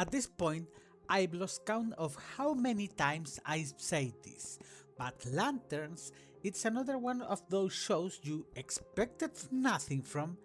At this point, I've lost count of how many times I've said this, but Lanterns, it's another one of those shows you expected nothing from,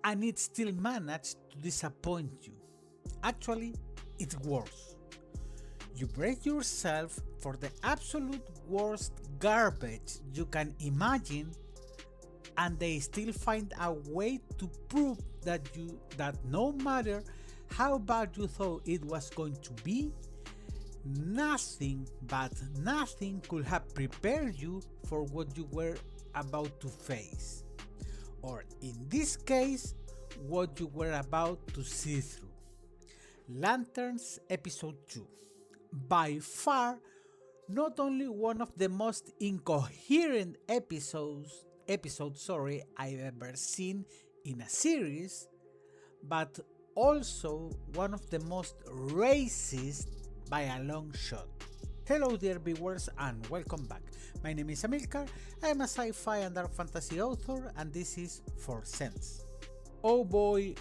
and it still managed to disappoint you. Actually, it's worse. You break yourself for the absolute worst garbage you can imagine, and they still find a way to prove that no matter how bad you thought it was going to be, nothing but nothing could have prepared you for what you were about to face, or in this case, what you were about to see through. Lanterns Episode 2. By far, not only one of the most incoherent episodes I've ever seen in a series, but also one of the most racist by a long shot. Hello dear viewers and welcome back. My name is Amilcar, I am a sci-fi and dark fantasy author and this is 4 Cents. Oh boy,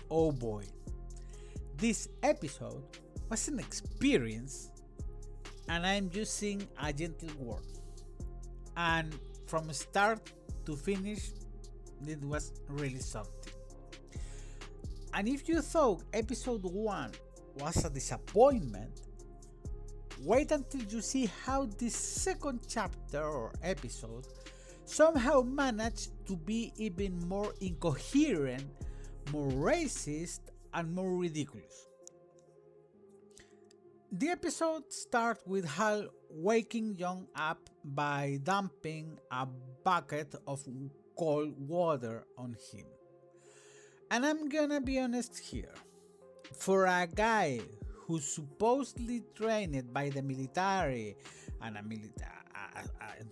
this episode was an experience, and I'm using a gentle word. And from start to finish, it was really something. And if you thought episode 1 was a disappointment, wait until you see how this second chapter or episode somehow managed to be even more incoherent, more racist, and more ridiculous. The episode starts with Hal waking John up by dumping a bucket of cold water on him. And I'm gonna be honest here. For a guy who's supposedly trained by the military and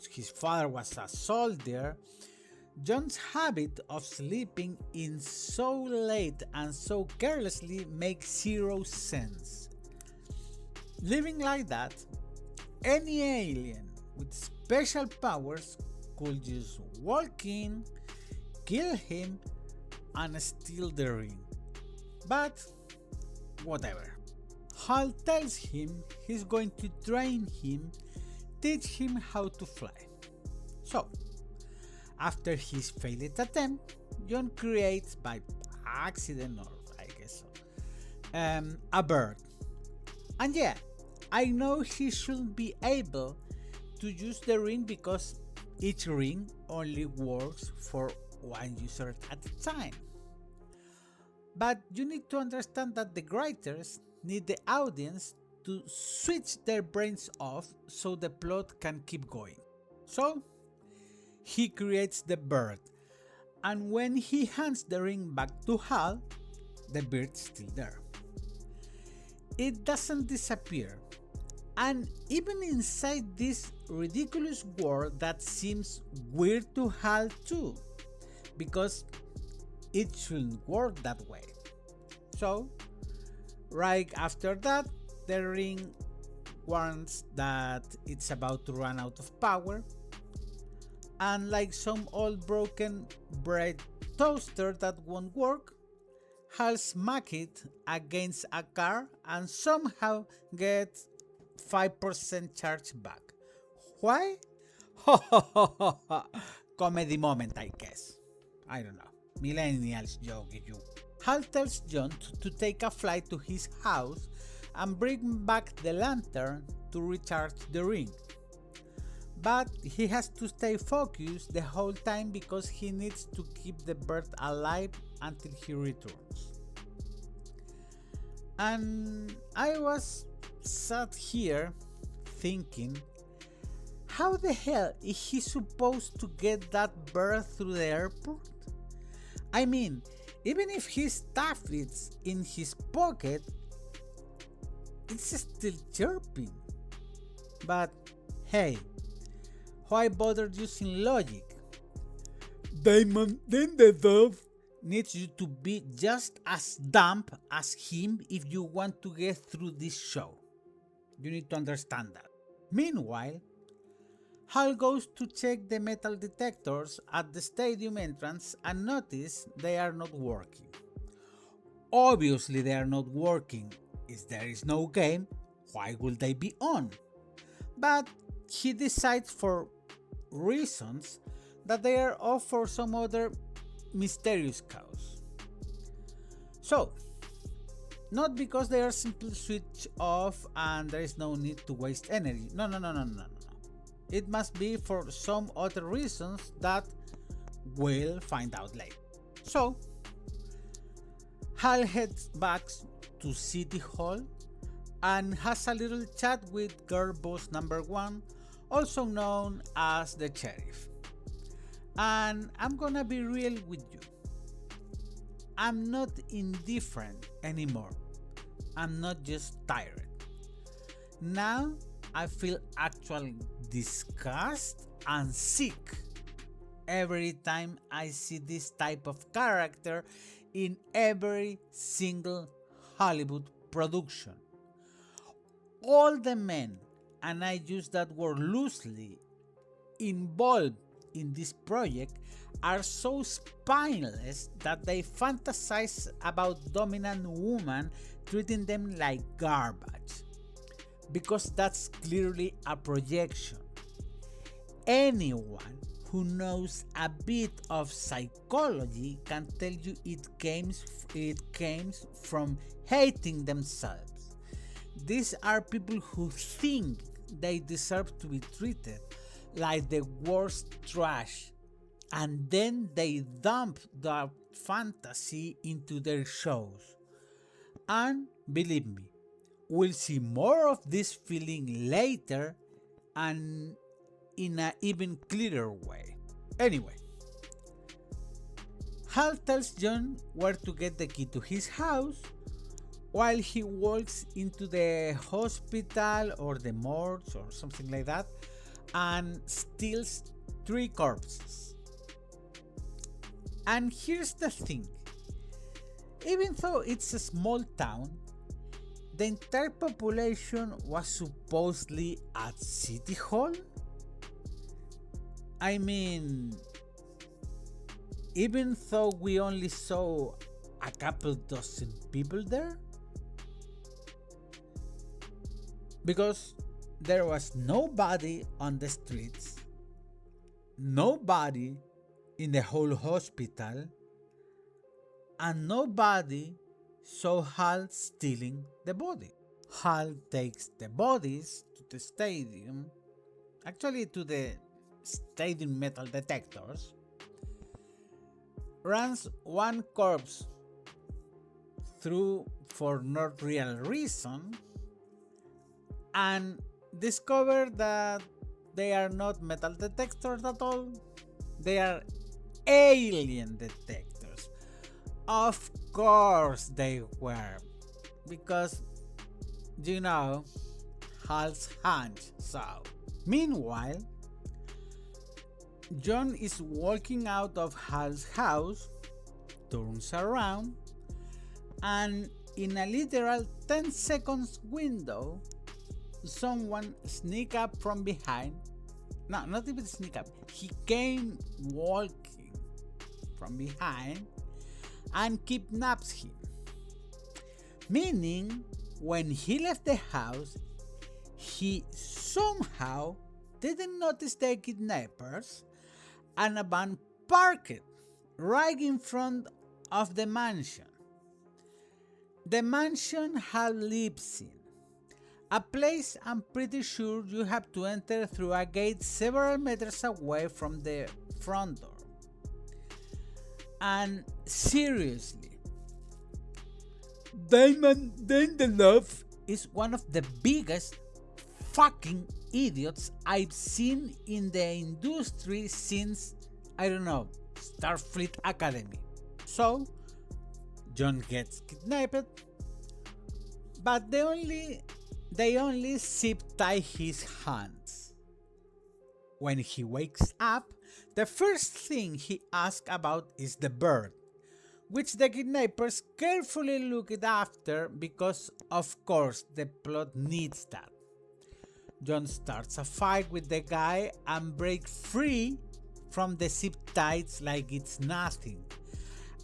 his father was a soldier, John's habit of sleeping in so late and so carelessly makes zero sense. Living like that, any alien with special powers could just walk in, kill him, and steal the ring. But whatever. Hal tells him he's going to train him, teach him how to fly. So, after his failed attempt, John creates by accident, or I guess so, a bird. And yeah, I know he shouldn't be able to use the ring because each ring only works for one user at a time. But you need to understand that the writers need the audience to switch their brains off so the plot can keep going. So, he creates the bird, and when he hands the ring back to Hal, the bird's still there. It doesn't disappear, and even inside this ridiculous world that seems weird to Hal too, because it shouldn't work that way. So, right after that, the ring warns that it's about to run out of power, and like some old broken bread toaster that won't work, Hal smack it against a car and somehow gets 5% charge back. Why? Comedy moment, I guess. I don't know. Millennials joke you. Hal tells John to take a flight to his house and bring back the lantern to recharge the ring. But he has to stay focused the whole time because he needs to keep the bird alive until he returns. And I was sat here thinking, how the hell is he supposed to get that bird through the airport? I mean, even if his stuff is in his pocket, it's still chirping. But hey, why bother using logic? Damon Lindelof needs you to be just as dumb as him if you want to get through this show. You need to understand that. Meanwhile, Hal goes to check the metal detectors at the stadium entrance and notice they are not working. Obviously they are not working, if there is no game, why would they be on? But he decides for reasons that they are off for some other mysterious cause. So, not because they are simply switched off and there is no need to waste energy. No. It must be for some other reasons that we'll find out later. So, Hal heads back to City Hall and has a little chat with girl boss number 1, also known as the sheriff. And I'm gonna be real with you. I'm not indifferent anymore. I'm not just tired. Now I feel actual disgust and sick every time I see this type of character in every single Hollywood production. All the men, and I use that word loosely, involved in this project are so spineless that they fantasize about dominant women treating them like garbage. Because that's clearly a projection. Anyone who knows a bit of psychology can tell you it came from hating themselves. These are people who think they deserve to be treated like the worst trash, and then they dump that fantasy into their shows. And believe me, we'll see more of this feeling later and in an even clearer way. Anyway, Hal tells John where to get the key to his house while he walks into the hospital or the morgue or something like that and steals 3 corpses. And here's the thing. Even though it's a small town, the entire population was supposedly at City Hall? I mean, even though we only saw a couple dozen people there? Because there was nobody on the streets, nobody in the whole hospital, and nobody saw Hal stealing the body. Hal takes the bodies to the stadium, actually to the stadium metal detectors, runs 1 corpse through for not real reason, and discover that they are not metal detectors at all, they are alien detectors. Of course they were, because, you know, Hal's hunch. So, meanwhile, John is walking out of Hal's house, turns around, and in a literal 10 seconds window, someone sneak up from behind. No, not even sneak up. He came walking from behind and kidnaps him. Meaning, when he left the house, he somehow didn't notice the kidnappers and a van parked right in front of the mansion. The mansion Hal lives in. A place I'm pretty sure you have to enter through a gate several meters away from the front door. And seriously, Damon Lindelof is one of the biggest fucking idiots I've seen in the industry since, I don't know, Starfleet Academy. So, John gets kidnapped, but they only zip tie his hands. When he wakes up, the first thing he asks about is the bird, which the kidnappers carefully look after because, of course, the plot needs that. John starts a fight with the guy and breaks free from the zip ties like it's nothing.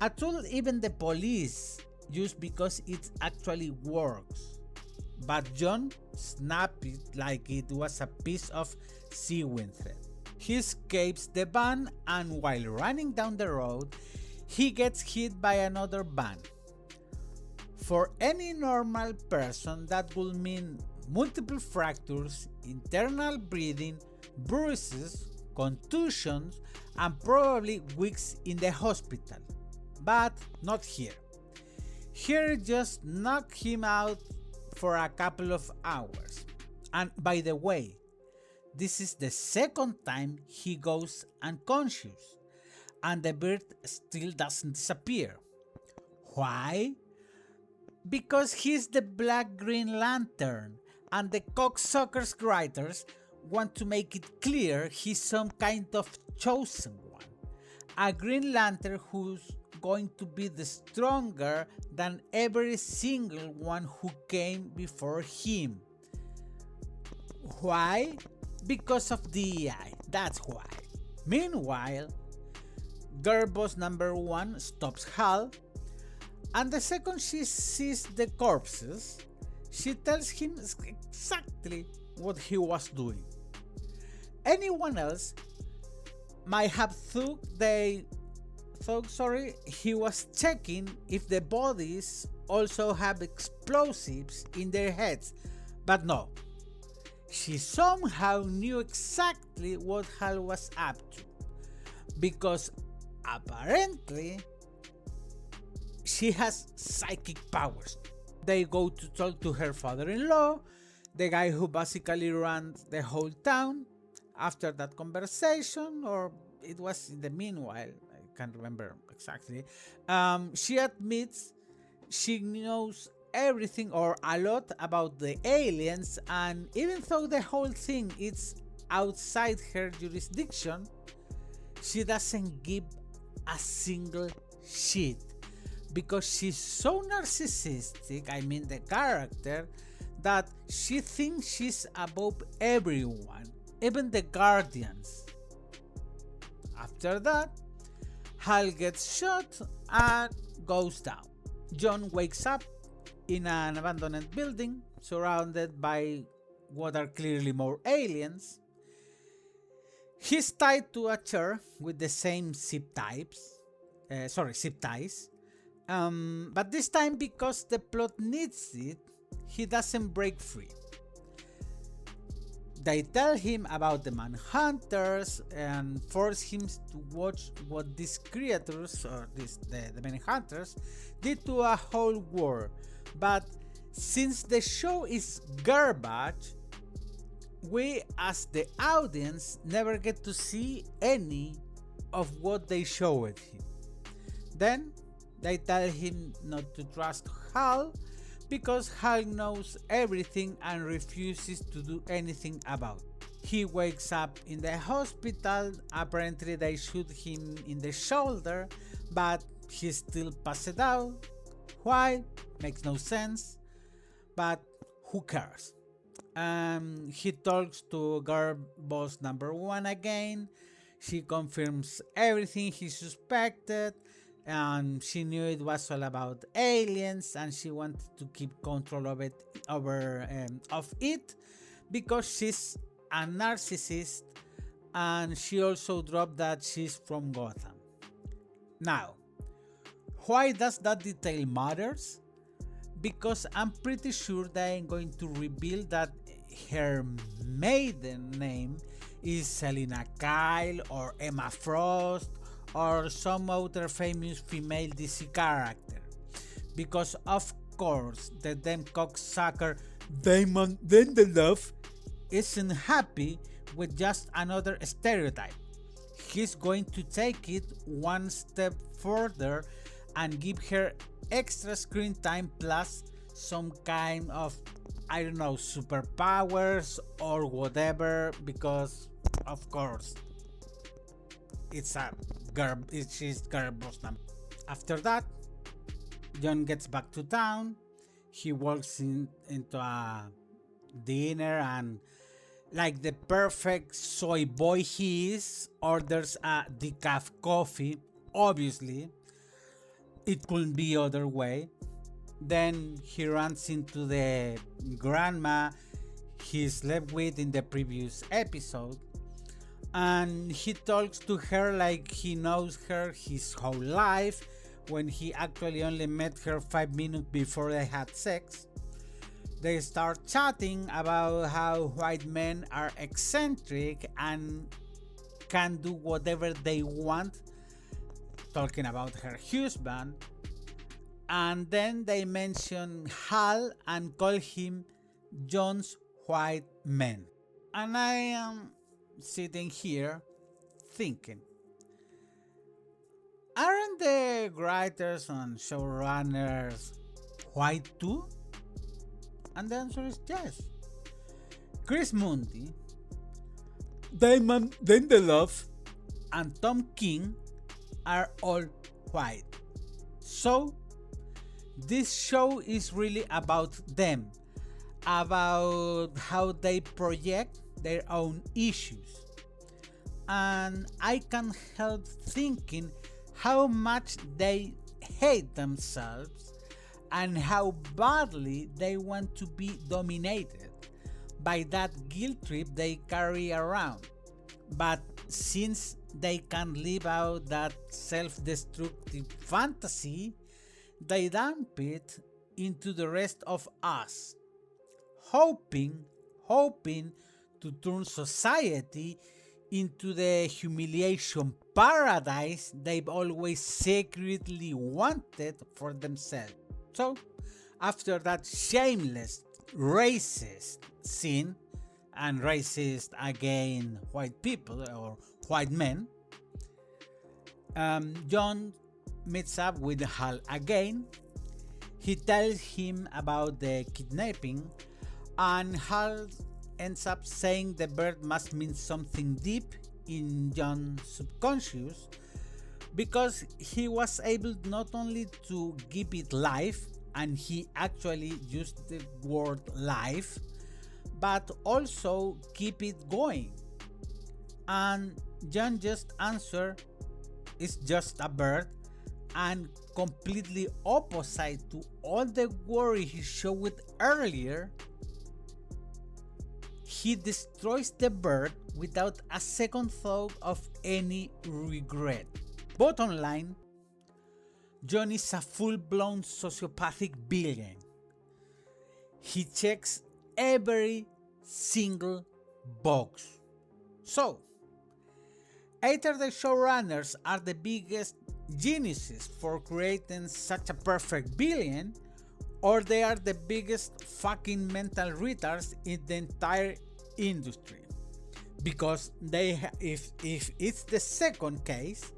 At all, even the police just because it actually works. But John snapped it like it was a piece of sewing thread. He escapes the van, and while running down the road, he gets hit by another van. For any normal person, that would mean multiple fractures, internal bleeding, bruises, contusions, and probably weeks in the hospital. But not here. Here just knocked him out for a couple of hours. And by the way, this is the second time he goes unconscious, and the bird still doesn't disappear. Why? Because he's the Black Green Lantern, and the cocksuckers writers want to make it clear he's some kind of chosen one. A Green Lantern who's going to be the stronger than every single one who came before him. Why? Because of DEI, that's why. Meanwhile, Girl Boss number 1 stops Hal, and the second she sees the corpses, she tells him exactly what he was doing. Anyone else might have thought he was checking if the bodies also have explosives in their heads, but no. She somehow knew exactly what Hal was up to, because apparently she has psychic powers. They go to talk to her father-in-law, the guy who basically runs the whole town. After that conversation, or it was in the meanwhile, I can't remember exactly, she admits she knows everything or a lot about the aliens, and even though the whole thing is outside her jurisdiction, she doesn't give a single shit, because she's so narcissistic, I mean the character, that she thinks she's above everyone, even the Guardians. After that, Hal gets shot and goes down. John wakes up in an abandoned building surrounded by what are clearly more aliens. He's tied to a chair with the same zip ties, but this time, because the plot needs it, he doesn't break free. They tell him about the Manhunters and force him to watch what these creatures, or the Manhunters, did to a whole world. But since the show is garbage, we as the audience never get to see any of what they showed him. Then they tell him not to trust Hal, because Hal knows everything and refuses to do anything about it. He wakes up in the hospital. Apparently they shoot him in the shoulder, but he's still passed out. Why? Makes no sense, but who cares? He talks to Girl Boss number 1 again. She confirms everything he suspected, and she knew it was all about aliens, and she wanted to keep control of it because she's a narcissist, and she also dropped that she's from Gotham. Now, why does that detail matters? Because I'm pretty sure they ain't going to reveal that her maiden name is Selina Kyle or Emma Frost or some other famous female DC character, because of course the damn cocksucker Damon Lindelof isn't happy with just another stereotype. He's going to take it one step further and give her extra screen time plus some kind of, I don't know, superpowers or whatever, because of course she's Girl Boss number. After that, John gets back to town. He walks into a dinner and, like the perfect soy boy he is, orders a decaf coffee. Obviously, it couldn't be other way. Then he runs into the grandma he slept with in the previous episode, and he talks to her like he knows her his whole life, when he actually only met her 5 minutes before they had sex. They start chatting about how white men are eccentric and can do whatever they want, talking about her husband. And then they mention Hal and call him John's white man. And I am sitting here thinking, aren't the writers and showrunners white too? And the answer is yes. Chris Mundy, Damon Lindelof, and Tom King are all white. So this show is really about them, about how they project their own issues. And I can't help thinking how much they hate themselves and how badly they want to be dominated by that guilt trip they carry around. But since they can't live out that self-destructive fantasy, they dump it into the rest of us, hoping to turn society into the humiliation paradise they've always secretly wanted for themselves. So, after that shameless, racist scene, and racist against white people or white men, John meets up with Hal again. He tells him about the kidnapping, and Hal ends up saying the bird must mean something deep in John's subconscious, because he was able not only to give it life, and he actually used the word life, but also keep it going. And John just answered, it's just a bird, and completely opposite to all the worry he showed earlier, he destroys the bird without a second thought of any regret. Bottom line, John is a full-blown sociopathic villain. He checks every single box. So, either the showrunners are the biggest geniuses for creating such a perfect villain, or they are the biggest fucking mental retards in the entire industry. Because if it's the second case,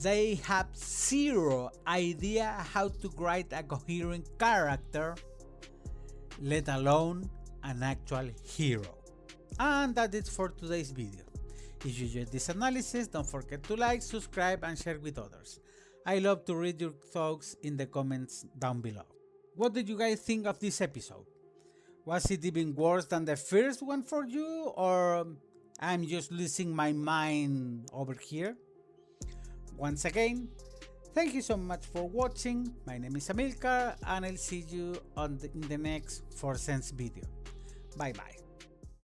they have zero idea how to write a coherent character, let alone an actual hero. And that is for today's video. If you enjoyed this analysis, don't forget to like, subscribe, and share with others. I love to read your thoughts in the comments down below. What did you guys think of this episode? Was it even worse than the first one for you, or I'm just losing my mind over here? Once again, thank you so much for watching. My name is Amilcar, and I'll see you in the next 4 Cents video. Bye bye.